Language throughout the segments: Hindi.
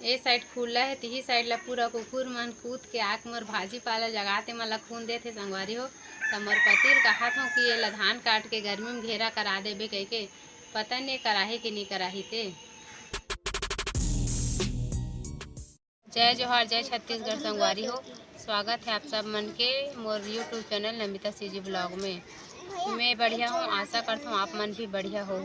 ए साइड खुला है तिही साइड ला पूरा कुकुर मन कूद के आक मोर भाजी पाला जगाते मन ला खून देते संगवारी हो। तो मोर पतिर कहत हूँ कि ये ला धान काट के गर्मी में घेरा करा देबे कह के, पता नहीं कराही कि नहीं कराही ते। जय जोहार जय छत्तीसगढ़ संगवारी हो। स्वागत है आप सब मन के मोर YouTube channel Namita CG blog में। मैं बढ़िया हूँ, आशा करता हूँ आप मन भी बढ़िया हो।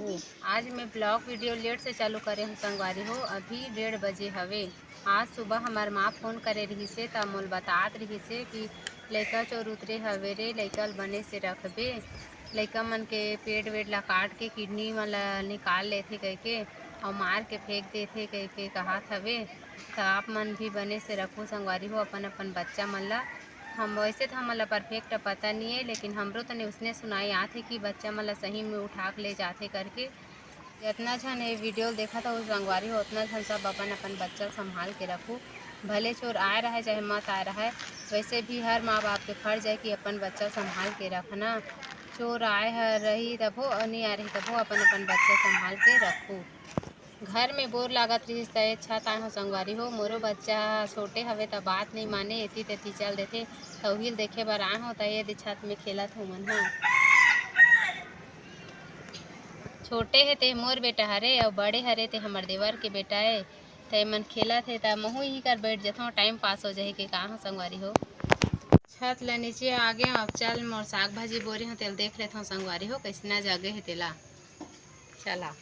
आज मैं ब्लॉग वीडियो लेट से चालू करे हूँ संगवारी हो। अभी 1:30 बजे हवे। आज सुबह हमार माँ फ़ोन करे रही से तब मोल बतात रही से कि लइका चोर उतरे हवे रे, लइका बने से रखबे, लइका मन के पेट वेट ला काट के किडनी मन ला निकाल लेथे कह के और मार के फेंक देथे कह के कहत हवे। तो आप मन भी बने से रखो संगवारी हो अपन अपन बच्चा मन ला। हम वैसे तो हमला परफेक्ट पता नहीं है, लेकिन हमरो तने उसने सुनाई आथे कि बच्चा मतलब सही में उठा के ले जाते करके। जितना झन ये वीडियो देखा था उस संगवारी हो उतना झन सब अपन अपन बच्चा संभाल के रखो। भले चोर आए रहा है चाहे मत आए रहा है, वैसे भी हर माँ बाप के फर्ज है कि अपन बच्चा संभाल के रखना। चोर आए रही तब हो और नहीं आ रही तब हो, अपन अपन बच्चा संभाल के रखो। घर में बोर लागत रही तो छत आए हो संगवारी हो। मोरो बच्चा छोटे हवे तो बात नहीं माने, एती तेती चल देते तो हिल देखे बर आए हो तो ये छत में खेलत हो मन हो। छोटे है ते मोर बेटा हरे और बड़े हरे ते हमर देवर के बेटा है। ते मन खेलत है तो महू ही कर बैठ जथों, टाइम पास हो जाए के का हो संगवारी हो। छत ला नीचे आ गए, अब चल मोर साग भाजी बोरे हो तेल देख लेते हो संगवारी हो कैसना जगह है तेला। चला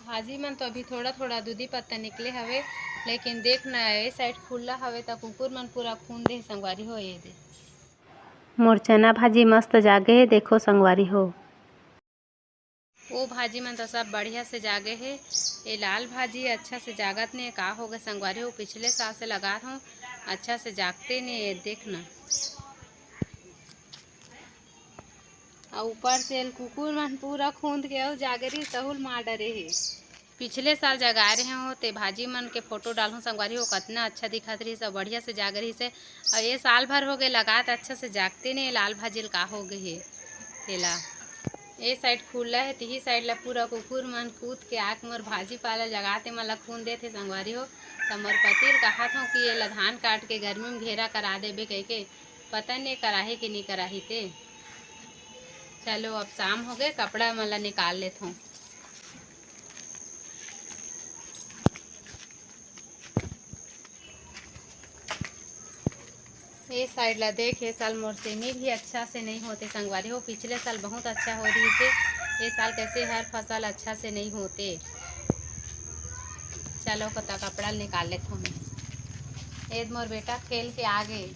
भाजी मन तो अभी थोड़ा थोड़ा दूधी पत्ता निकले हवे, लेकिन देखना ए साइड खुला हवे तो कुकुर मन पूरा खून दे संगवारी हो। ये दे मोर चना भाजी मस्त जागे है, देखो संगवारी हो। वो भाजी मन तो सब बढ़िया से जागे है। ये लाल भाजी अच्छा से जागत नहीं का हो गए संगवारी हो। पिछले साल से लगा हूँ अच्छा से जागते नहीं, देखना। और ऊपर से कुकुर मन पूरा खूंद के और जागरी सहूल मार डरे है। पिछले साल जगा रहे हो ते भाजी मन के फोटो डालूँ संगवारी हो, कितना अच्छा दिखत रही सब बढ़िया से जाग रही से। और ये साल भर हो गए लगात अच्छा से जागते नहीं, लाल भाजी का हो गए है तेला। ये साइड खुला है तिही साइड ला पूरा कुकुर मन कूद के आक मोर भाजी पाला जगाते मन ला खून देते संगवारी हो। तो मोर पतिर कहत हूँ कि ये ला धान काट के गर्मी में घेरा करा देबे कह के, पता नहीं कराही कि नहीं कराही ते। चलो अब शाम हो गए, कपड़ा मन ला निकाल लेता हूँ। ये साइड ला देख, ये साल मोर सेमी भी अच्छा से नहीं होते संगवारी हो। पिछले साल बहुत अच्छा हो रही थे, ये साल कैसे हर फसल अच्छा से नहीं होते। चलो कता कपड़ा निकाल लेता हूँ। ये मोर बेटा खेल के आ गए।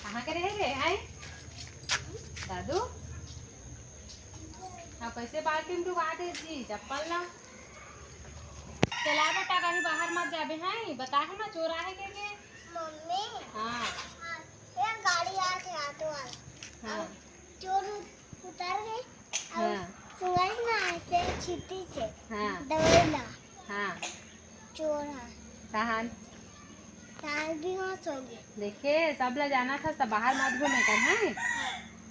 कहाँ के रहे रे हैं दादू? हाँ कैसे बाल्टी में डुबा दे जी चप्पल ला। चला बेटा कहीं बाहर मत जाबे हैं, बता है ना चोरा है के मम्मी। हाँ ये गाड़ी आके ऑटो वाला। हाँ चोर उतर गए। हाँ सुनाई ना ऐसे छिट्टी से। हाँ दौड़ना। हाँ चोर है कहाँ भी हो सोगे। देखे सब ला जाना था, सब बाहर मत घूमे कर हैं।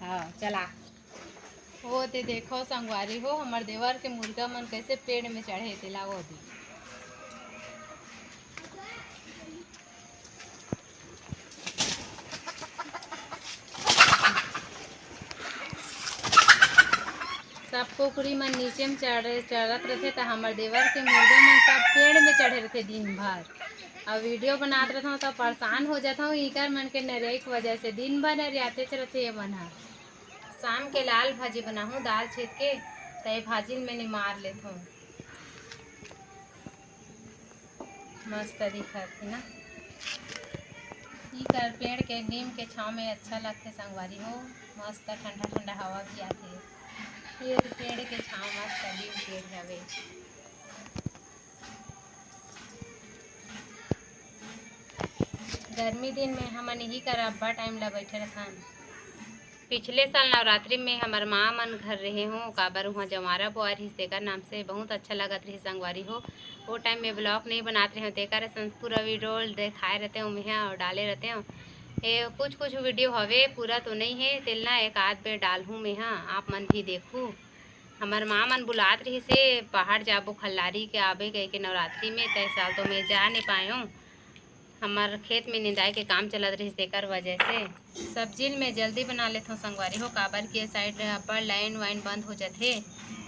हाँ चला। वो ते देखो संगवारी हो हमार देवर के मुर्गा मन कैसे पेड़ में चढ़े थे ला। वो भी सब कुकुरी मन नीचे में चढ़त रहते तो हमार देवर के मुर्गा मन सब पेड़ में चढ़े रहते दिन भर। और वीडियो बनाते रहता हूँ तो परेशान हो जाता हूँ इकर मन के नरे की वजह से, दिन भर नरियाते रहते ये मन। शाम के लाल भाजी बनाऊँ दाल छेद के तो भाजी में नहीं मार लेता हूँ। मस्त दिखत है ना, कर पेड़ के नीम के छाँव में अच्छा लगते संगवारी हो। मस्त ठंडा ठंडा हवा भी आते, फिर पेड़ के छाँव मस्त नीम पेड़ हवे। गर्मी दिन में हमन यही कर अब्बा टाइम ला बैठे रहन। पिछले साल नवरात्रि में हमार माँ मन घर रहे हो काबर वहाँ जमारा बुआर ही तेकर नाम से बहुत अच्छा लगत रही संगवारी हो। वो टाइम में ब्लॉग नहीं बनाते रहे तेकर पूरा वीडियो दिखाए रहते हो मैं और डाले रहते हो। ये कुछ कुछ वीडियो हवे, पूरा तो नहीं है तेलना एक आध बेर डाल हूँ मैं। हाँ आप मन भी देखूँ, हमार माँ मन बुलात रही से पहाड़ जाबो खल्लारी के आबे गए के नवरात्रि में, तय साल तो मैं जा नहीं पायूँ। हमार खेत में निंदाई के काम चलत रही तेकर वजह से सब्जी में जल्दी बना लेते हूँ संगवारी हो, काबर की साइड पर लाइन वाइन बंद हो जाते।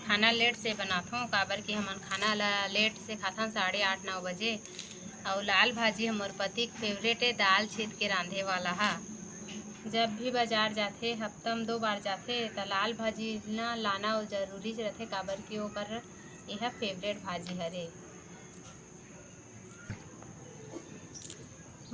खाना लेट से बनाता हूँ काबर की हमन खाना ला लेट से खाता 8:30-9 बजे। और लाल भाजी हमार पति के फेवरेट है, दाल छीट के रांधे वाला है। जब भी बाजार जाते हफ्ता में 2 बार जाते तो लाल भाजी ना लाना जरूरी रहते, काबर की ओकर यह फेवरेट भाजी हरे।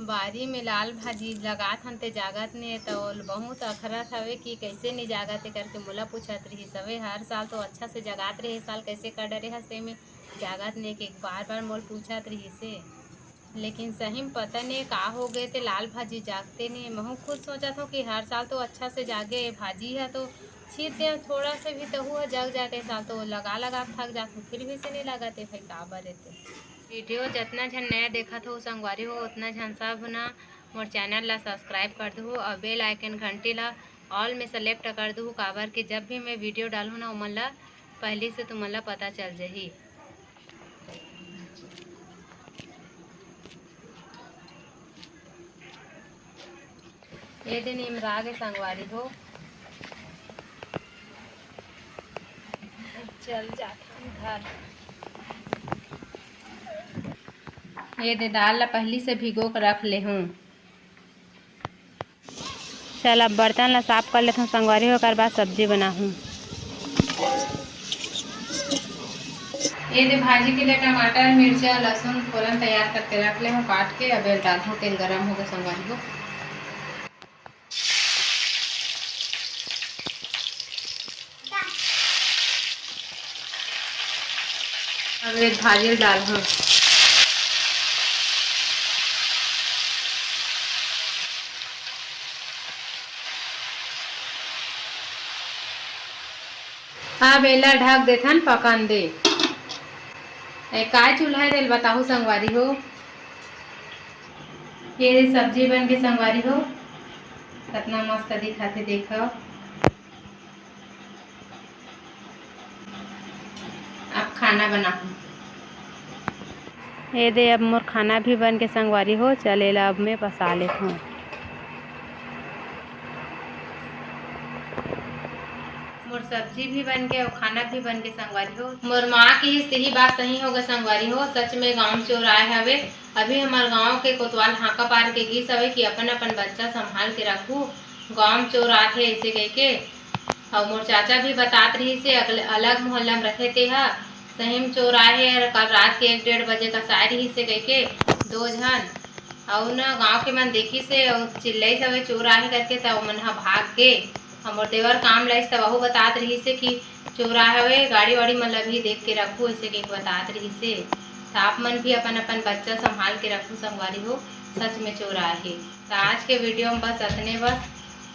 बारी में लाल भाजी लगात हन ते जागत ने तो बहुत अखरत हवे कि कैसे नहीं जागत करके मोला पूछत रही सवे। हर साल तो अच्छा से जगात रहे, साल कैसे कर डरे हसे में जागत ने के बार बार मोल पूछत रही से। लेकिन सही में पता नहीं का हो गए थे लाल भाजी जागते नहीं। मैं खुद सोचा था कि हर साल तो अच्छा से जागे, भाजी है तो छीट दे थोड़ा से भी तो हुआ जग जाते, साल तो लगा थक जाते फिर भी से नहीं लगाते भाई का बरेते। वीडियो जितना झन नया देखा हो संगवारी हो उतना झन सब ना मोर चैनल ला सब्सक्राइब कर दू और बेल आइकन घंटी ला ऑल में सेलेक्ट कर दू, काबर कि जब भी मैं वीडियो डालूँ ना उमन ला पहले से तुमन ला पता चल जाही। ये दिन इमराग संगवारी हो चल जाता घर। ये दे दाल ला पहली से भिगो कर रख ले हूँ। चल अब बर्तन ला साफ कर लेता हूँ संगवारी हो, कर बाद सब्जी बना हूँ। ये दे भाजी के लिए टमाटर मिर्चा लहसुन फोरन तैयार करके रख ले हूँ काट के। अब डाल हूँ तेल गरम हो गया संगवारी हो। अब ये भाजी डाल हूँ। अब एला ढक देथन पकन दे। काय चूल्हा तेल बताहू संगवारी हो। ये सब्जी बन के संगवारी हो कितना मस्त दिखत है देखो। अब खाना बनाऊँ। ये दे अब मोर खाना भी बन के संगवारी हो चलेला, अब मैं पसा लेता हूँ। मोर सब्जी भी बन के और खाना भी बन के संगवारी हो। मोर माँ की सही बात सही होगा संगवारी हो, सच में गांव चोर आए हवे। अभी हमार गांव के कोतवाल हाका पार के गीस हवे कि अपन अपन बच्चा संभाल के रखू, गांव चोर आथे ऐसे कह के। और मोर चाचा भी बतात रही से अलग मोहल्ला में रखे थे हा सही में चोर आए है। कल रात के 1-1:30 बजे का साय रही से कह के 2 झन और ना गांव के मन देखी से चिल्लाई सवे चोर आए करके, तब मन हा भाग के हमर देवर काम लाइस तब वहू बतात रही से कि चोर आए हवे, गाड़ी वाड़ी मतलब भी देख के रखू ऐसे कहीं बतात रही से। तो आप मन भी अपन अपन बच्चा संभाल के रखू संगवारी हो, सच में चोर आए है। तो आज के वीडियो में बस अतने, बस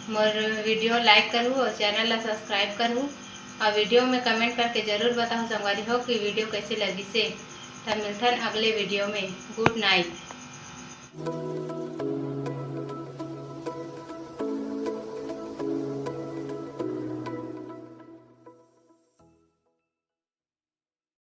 मोर वीडियो लाइक करूँ और चैनल ला सब्सक्राइब करूँ और वीडियो में कमेंट करके ज़रूर बताओ संगवारी हो कि वीडियो कैसे लगी से। तब मिलथन अगले वीडियो में। Good night.